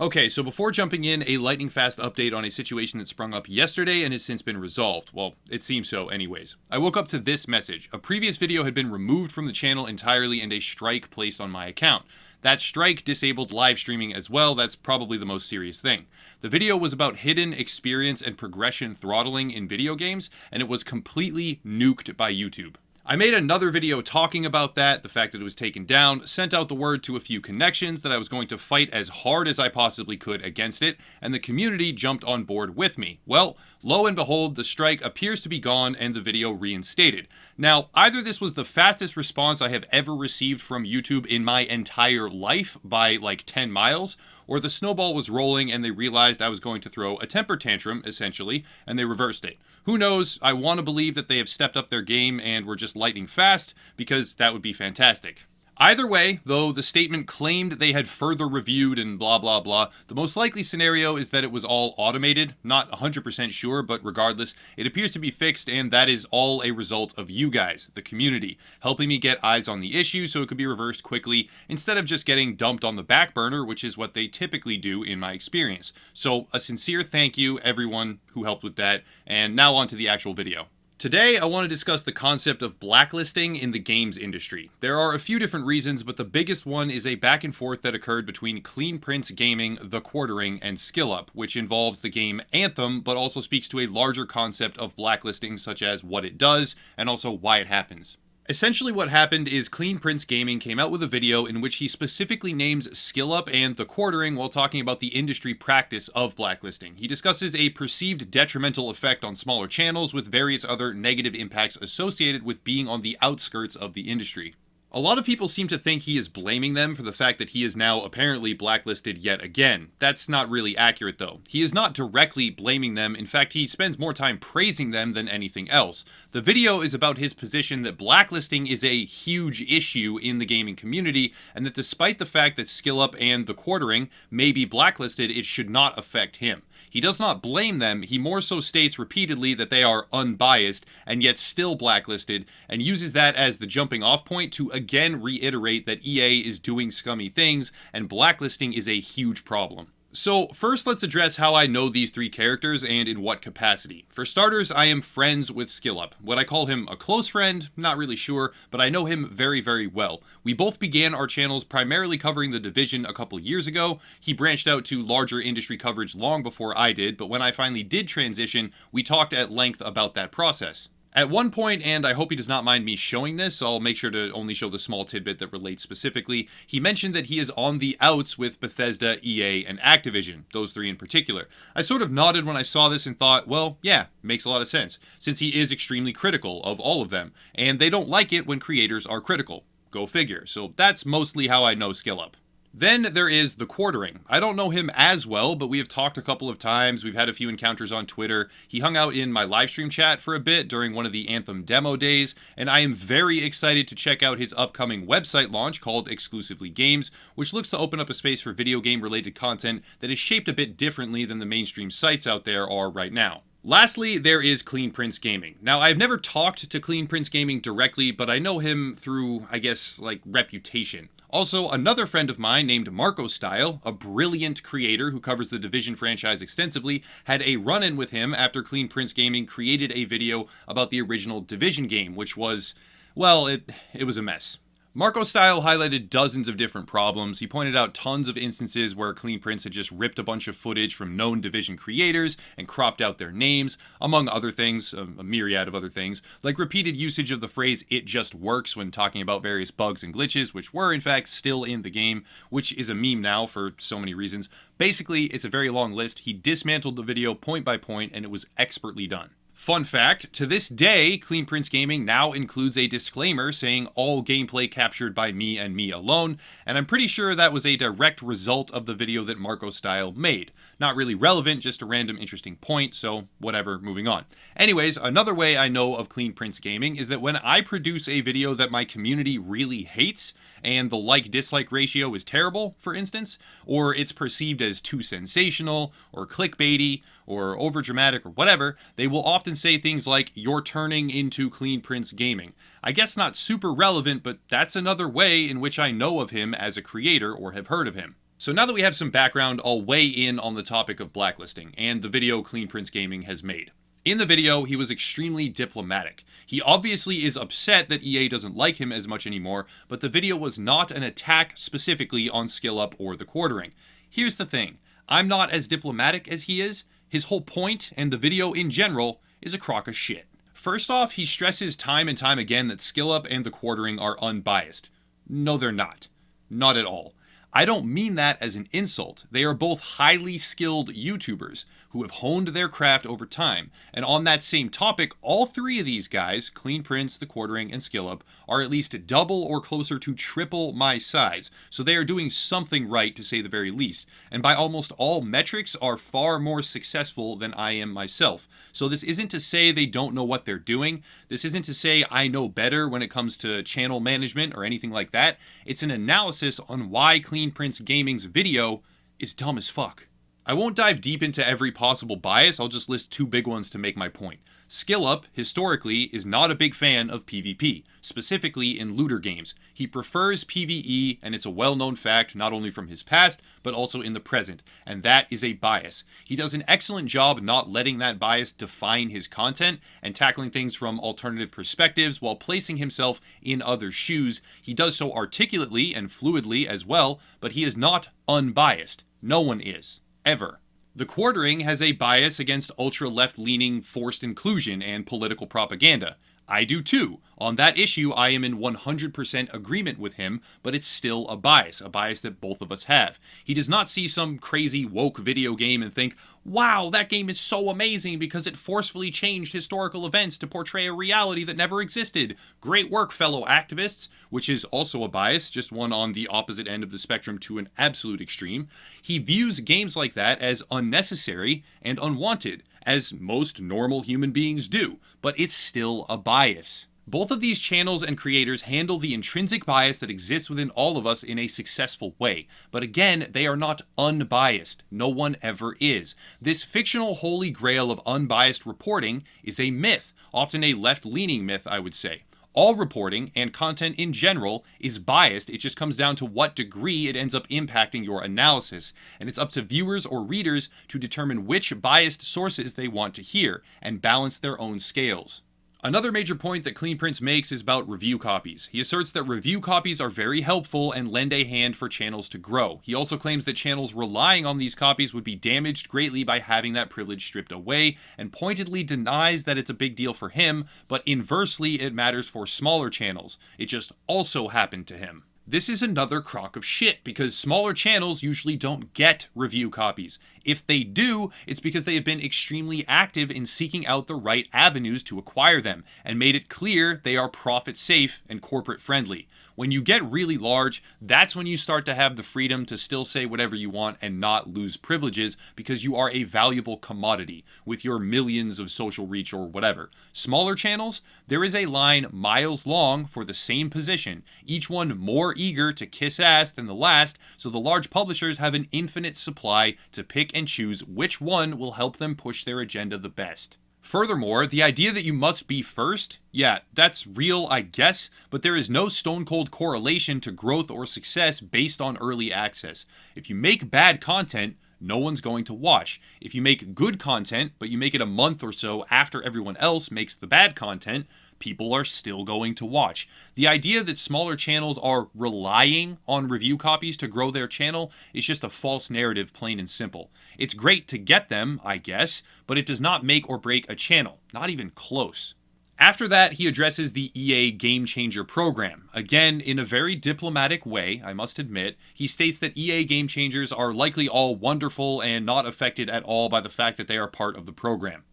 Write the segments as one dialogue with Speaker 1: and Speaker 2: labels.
Speaker 1: Okay, so before jumping in, a lightning fast update on a situation that sprung up yesterday and has since been resolved. Well, it seems so anyways. I woke up to this message. A previous video had been removed from the channel entirely and a strike placed on my account. That strike disabled live streaming as well. That's probably the most serious thing. The video was about hidden experience and progression throttling in video games, and it was completely nuked by YouTube. I made another video talking about that, the fact that it was taken down, sent out the word to a few connections that I was going to fight as hard as I possibly could against it, and the community jumped on board with me. Well, lo and behold, the strike appears to be gone and the video reinstated. Now, either this was the fastest response I have ever received from YouTube in my entire life by like 10 miles, or the snowball was rolling and they realized I was going to throw a temper tantrum, essentially, and they reversed it. Who knows? I want to believe that they have stepped up their game and were just lightning fast, because that would be fantastic. Either way, though the statement claimed they had further reviewed and blah blah blah, the most likely scenario is that it was all automated. Not 100% sure, but regardless, it appears to be fixed, and that is all a result of you guys, the community, helping me get eyes on the issue so it could be reversed quickly, instead of just getting dumped on the back burner, which is what they typically do in my experience. So a sincere thank you, everyone who helped with that, and now on to the actual video. Today, I want to discuss the concept of blacklisting in the games industry. There are a few different reasons, but the biggest one is a back and forth that occurred between CleanPrinceGaming TheQuartering and SkillUp, which involves the game Anthem, but also speaks to a larger concept of blacklisting, such as what it does, and also why it happens. Essentially what happened is CleanPrinceGaming came out with a video in which he specifically names SkillUp and TheQuartering while talking about the industry practice of blacklisting. He discusses a perceived detrimental effect on smaller channels with various other negative impacts associated with being on the outskirts of the industry. A lot of people seem to think he is blaming them for the fact that he is now apparently blacklisted yet again. That's not really accurate though. He is not directly blaming them. In fact, he spends more time praising them than anything else. The video is about his position that blacklisting is a huge issue in the gaming community, and that despite the fact that SkillUp and TheQuartering may be blacklisted, it should not affect him. He does not blame them, he more so states repeatedly that they are unbiased and yet still blacklisted, and uses that as the jumping off point to again reiterate that EA is doing scummy things and blacklisting is a huge problem. So first let's address how I know these three characters and in what capacity. For starters, I am friends with SkillUp. Would I call him a close friend? Not really sure, but I know him very, very well. We both began our channels primarily covering The Division a couple years ago. He branched out to larger industry coverage long before I did, but when I finally did transition, we talked at length about that process. At one point, and I hope he does not mind me showing this, I'll make sure to only show the small tidbit that relates specifically, he mentioned that he is on the outs with Bethesda, EA, and Activision, those three in particular. I sort of nodded when I saw this and thought, well, yeah, makes a lot of sense, since he is extremely critical of all of them, and they don't like it when creators are critical. Go figure. So that's mostly how I know SkillUp. Then there is TheQuartering. I don't know him as well, but we have talked a couple of times. We've had a few encounters on Twitter. He hung out in my livestream chat for a bit during one of the Anthem demo days, and I am very excited to check out his upcoming website launch called Exclusively Games, which looks to open up a space for video game related content that is shaped a bit differently than the mainstream sites out there are right now. Lastly, there is CleanPrinceGaming. Now, I've never talked to CleanPrinceGaming directly, but I know him through, I guess, like, reputation. Also, another friend of mine named MarcoStyle, a brilliant creator who covers the Division franchise extensively, had a run-in with him after CleanPrinceGaming created a video about the original Division game, which was, well, it was a mess. MarcoStyle highlighted dozens of different problems. He pointed out tons of instances where CleanPrince had just ripped a bunch of footage from known Division creators and cropped out their names, among other things, a myriad of other things, like repeated usage of the phrase "it just works" when talking about various bugs and glitches, which were in fact still in the game, which is a meme now for so many reasons. Basically, it's a very long list. He dismantled the video point by point, and it was expertly done. Fun fact, to this day, CleanPrinceGaming now includes a disclaimer saying all gameplay captured by me and me alone, and I'm pretty sure that was a direct result of the video that MarcoStyle made. Not really relevant, just a random interesting point, so whatever, moving on. Anyways, another way I know of CleanPrinceGaming is that when I produce a video that my community really hates, and the like-dislike ratio is terrible, for instance, or it's perceived as too sensational, or clickbaity, or overdramatic, or whatever, they will often say things like, "You're turning into CleanPrinceGaming." I guess not super relevant, but that's another way in which I know of him as a creator or have heard of him. So now that we have some background, I'll weigh in on the topic of blacklisting and the video Clean Prince Gaming has made. In the video, he was extremely diplomatic. He obviously is upset that EA doesn't like him as much anymore, but the video was not an attack specifically on SkillUp or TheQuartering. Here's the thing, I'm not as diplomatic as he is. His whole point, and the video in general, is a crock of shit. First off, he stresses time and time again that SkillUp and TheQuartering are unbiased. No, they're not. Not at all. I don't mean that as an insult. They are both highly skilled YouTubers who have honed their craft over time. And on that same topic, all three of these guys, Clean Prince, TheQuartering, and SkillUp, are at least double or closer to triple my size. So they are doing something right, to say the very least. And by almost all metrics are far more successful than I am myself. So this isn't to say they don't know what they're doing. This isn't to say I know better when it comes to channel management or anything like that. It's an analysis on why Clean Prince Gaming's video is dumb as fuck. I won't dive deep into every possible bias, I'll just list two big ones to make my point. SkillUp, historically, is not a big fan of PvP, specifically in looter games. He prefers PvE, and it's a well-known fact not only from his past, but also in the present, and that is a bias. He does an excellent job not letting that bias define his content, and tackling things from alternative perspectives while placing himself in others' shoes. He does so articulately and fluidly as well, but he is not unbiased. No one is. Ever. TheQuartering has a bias against ultra-left-leaning forced inclusion and political propaganda. I do too. On that issue, I am in 100% agreement with him, but it's still a bias that both of us have. He does not see some crazy woke video game and think, wow, that game is so amazing because it forcefully changed historical events to portray a reality that never existed. Great work, fellow activists, which is also a bias, just one on the opposite end of the spectrum to an absolute extreme. He views games like that as unnecessary and unwanted, as most normal human beings do, but it's still a bias. Both of these channels and creators handle the intrinsic bias that exists within all of us in a successful way. But again, they are not unbiased. No one ever is. This fictional holy grail of unbiased reporting is a myth, often a left-leaning myth, I would say. All reporting, and content in general, is biased. It just comes down to what degree it ends up impacting your analysis. And it's up to viewers or readers to determine which biased sources they want to hear, and balance their own scales. Another major point that Clean Prince makes is about review copies. He asserts that review copies are very helpful and lend a hand for channels to grow. He also claims that channels relying on these copies would be damaged greatly by having that privilege stripped away, and pointedly denies that it's a big deal for him, but inversely it matters for smaller channels. It just also happened to him. This is another crock of shit, because smaller channels usually don't get review copies. If they do, it's because they have been extremely active in seeking out the right avenues to acquire them, and made it clear they are profit safe and corporate friendly. When you get really large, that's when you start to have the freedom to still say whatever you want and not lose privileges, because you are a valuable commodity with your millions of social reach or whatever. Smaller channels, there is a line miles long for the same position, each one more eager to kiss ass than the last, so the large publishers have an infinite supply to pick and choose which one will help them push their agenda the best. Furthermore, the idea that you must be first, yeah, that's real, I guess, but there is no stone-cold correlation to growth or success based on early access. If you make bad content, no one's going to watch. If you make good content, but you make it a month or so after everyone else makes the bad content, people are still going to watch. The idea that smaller channels are relying on review copies to grow their channel is just a false narrative, plain and simple. It's great to get them, I guess, but it does not make or break a channel, not even close. After that, he addresses the EA GameChanger program. Again, in a very diplomatic way, I must admit. He states that EA GameChangers are likely all wonderful and not affected at all by the fact that they are part of the program.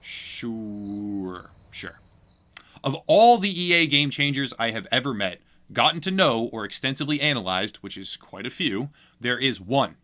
Speaker 1: Sure. Of all the EA GameChangers I have ever met, gotten to know, or extensively analyzed, which is quite a few, there is one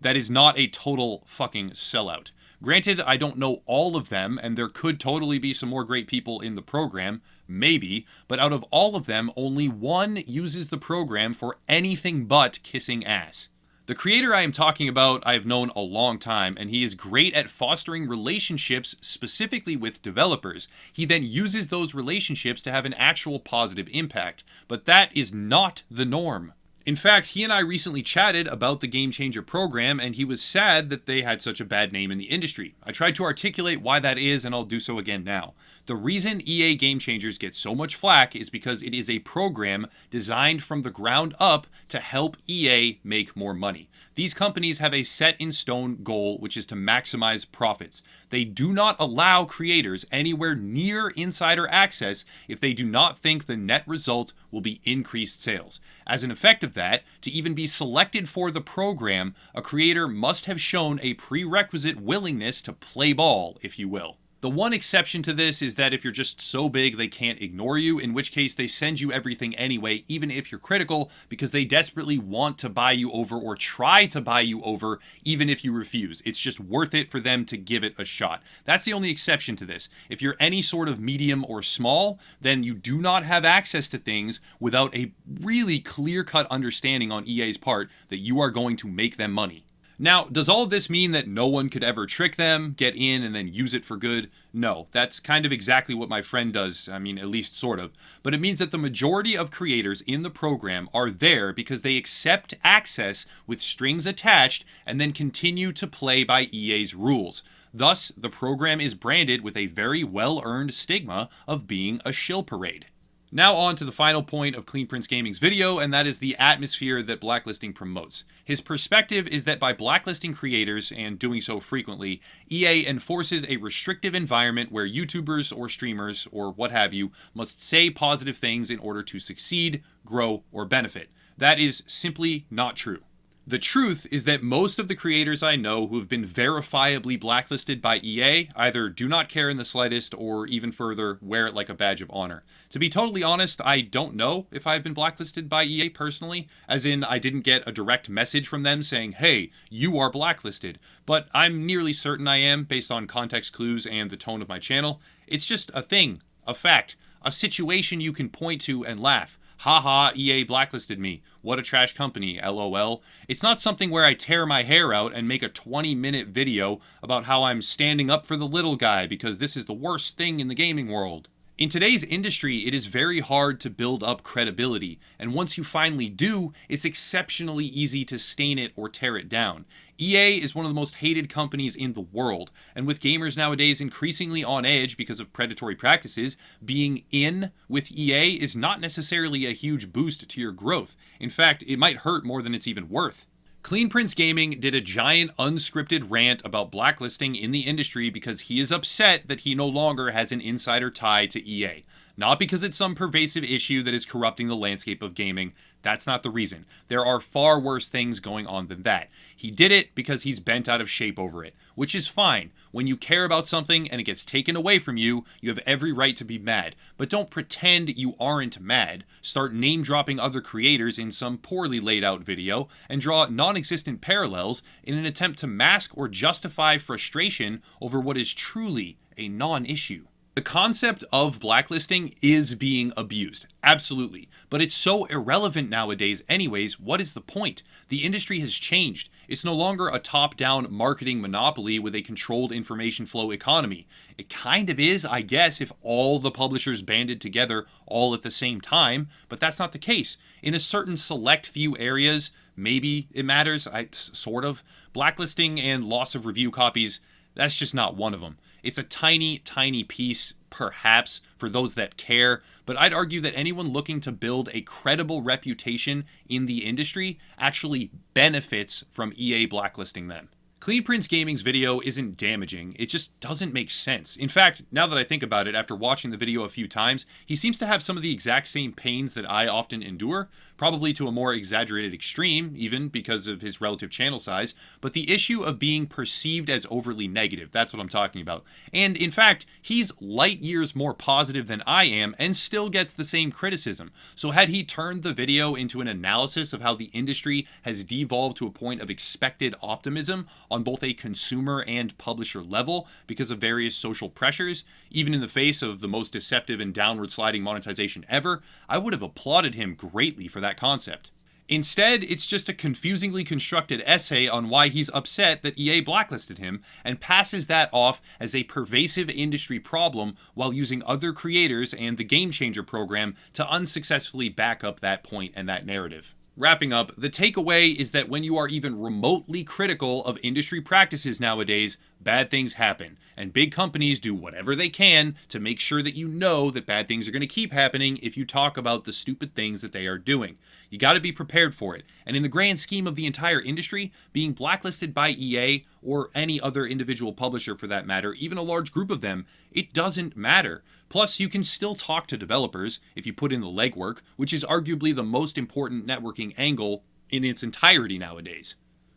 Speaker 1: that is not a total fucking sellout. Granted, I don't know all of them, and there could totally be some more great people in the program, maybe, but out of all of them, only one uses the program for anything but kissing ass. The creator I am talking about I have known a long time, and he is great at fostering relationships specifically with developers. He then uses those relationships to have an actual positive impact, but that is not the norm. In fact, he and I recently chatted about the GameChanger program, and he was sad that they had such a bad name in the industry. I tried to articulate why that is, and I'll do so again now. The reason EA GameChangers get so much flack is because it is a program designed from the ground up to help EA make more money. These companies have a set-in-stone goal, which is to maximize profits. They do not allow creators anywhere near insider access if they do not think the net result will be increased sales. As an effect of that, to even be selected for the program, a creator must have shown a prerequisite willingness to play ball, if you will. The one exception to this is that if you're just so big they can't ignore you, in which case they send you everything anyway, even if you're critical, because they desperately want to buy you over or try to buy you over, even if you refuse. It's just worth it for them to give it a shot. That's the only exception to this. If you're any sort of medium or small, then you do not have access to things without a really clear-cut understanding on EA's part that you are going to make them money. Now, does all of this mean that no one could ever trick them, get in, and then use it for good? No, that's kind of exactly what my friend does, I mean, at least sort of. But it means that the majority of creators in the program are there because they accept access with strings attached and then continue to play by EA's rules. Thus, the program is branded with a very well-earned stigma of being a shill parade. Now on to the final point of Clean Prince Gaming's video, and that is the atmosphere that blacklisting promotes. His perspective is that by blacklisting creators, and doing so frequently, EA enforces a restrictive environment where YouTubers or streamers, or what have you, must say positive things in order to succeed, grow, or benefit. That is simply not true. The truth is that most of the creators I know who have been verifiably blacklisted by EA either do not care in the slightest or, even further, wear it like a badge of honor. To be totally honest, I don't know if I've been blacklisted by EA personally, as in I didn't get a direct message from them saying, hey, you are blacklisted, but I'm nearly certain I am based on context clues and the tone of my channel. It's just a thing, a fact, a situation you can point to and laugh. Haha, EA blacklisted me. What a trash company, LOL. It's not something where I tear my hair out and make a 20-minute video about how I'm standing up for the little guy because this is the worst thing in the gaming world. In today's industry, it is very hard to build up credibility, and once you finally do, it's exceptionally easy to stain it or tear it down. EA is one of the most hated companies in the world, and with gamers nowadays increasingly on edge because of predatory practices, being in with EA is not necessarily a huge boost to your growth. In fact, it might hurt more than it's even worth. Clean Prince Gaming did a giant unscripted rant about blacklisting in the industry because he is upset that he no longer has an insider tie to EA. Not because it's some pervasive issue that is corrupting the landscape of gaming. That's not the reason. There are far worse things going on than that. He did it because he's bent out of shape over it, which is fine. When you care about something and it gets taken away from you, you have every right to be mad. But don't pretend you aren't mad. Start name-dropping other creators in some poorly laid out video and draw non-existent parallels in an attempt to mask or justify frustration over what is truly a non-issue. The concept of blacklisting is being abused, absolutely, but it's so irrelevant nowadays anyways. What is the point? The industry has changed. It's no longer a top-down marketing monopoly with a controlled information flow economy. It kind of is, I guess, if all the publishers banded together all at the same time, but that's not the case. In a certain select few areas, maybe it matters, sort of. Blacklisting and loss of review copies, that's just not one of them. It's a tiny, tiny piece, perhaps, for those that care, but I'd argue that anyone looking to build a credible reputation in the industry actually benefits from EA blacklisting them. Clean Prince Gaming's video isn't damaging, it just doesn't make sense. In fact, now that I think about it, after watching the video a few times, he seems to have some of the exact same pains that I often endure, probably to a more exaggerated extreme, even because of his relative channel size, but the issue of being perceived as overly negative, that's what I'm talking about. And in fact, he's light years more positive than I am and still gets the same criticism. So had he turned the video into an analysis of how the industry has devolved to a point of expected optimism on both a consumer and publisher level because of various social pressures, even in the face of the most deceptive and downward sliding monetization ever, I would have applauded him greatly for that concept. Instead, it's just a confusingly constructed essay on why he's upset that EA blacklisted him and passes that off as a pervasive industry problem while using other creators and the GameChanger program to unsuccessfully back up that point and that narrative. Wrapping up, the takeaway is that when you are even remotely critical of industry practices nowadays, bad things happen, and big companies do whatever they can to make sure that you know that bad things are going to keep happening if you talk about the stupid things that they are doing. You got to be prepared for it, and in the grand scheme of the entire industry, being blacklisted by EA, or any other individual publisher for that matter, even a large group of them, it doesn't matter. Plus, you can still talk to developers if you put in the legwork, which is arguably the most important networking angle in its entirety nowadays.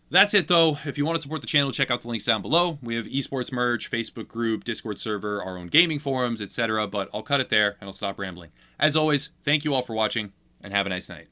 Speaker 1: That's it though. If you want to support the channel, check out the links down below. We have esports merch, Facebook group, Discord server, our own gaming forums, etc. But I'll cut it there and I'll stop rambling. As always, thank you all for watching and have a nice night.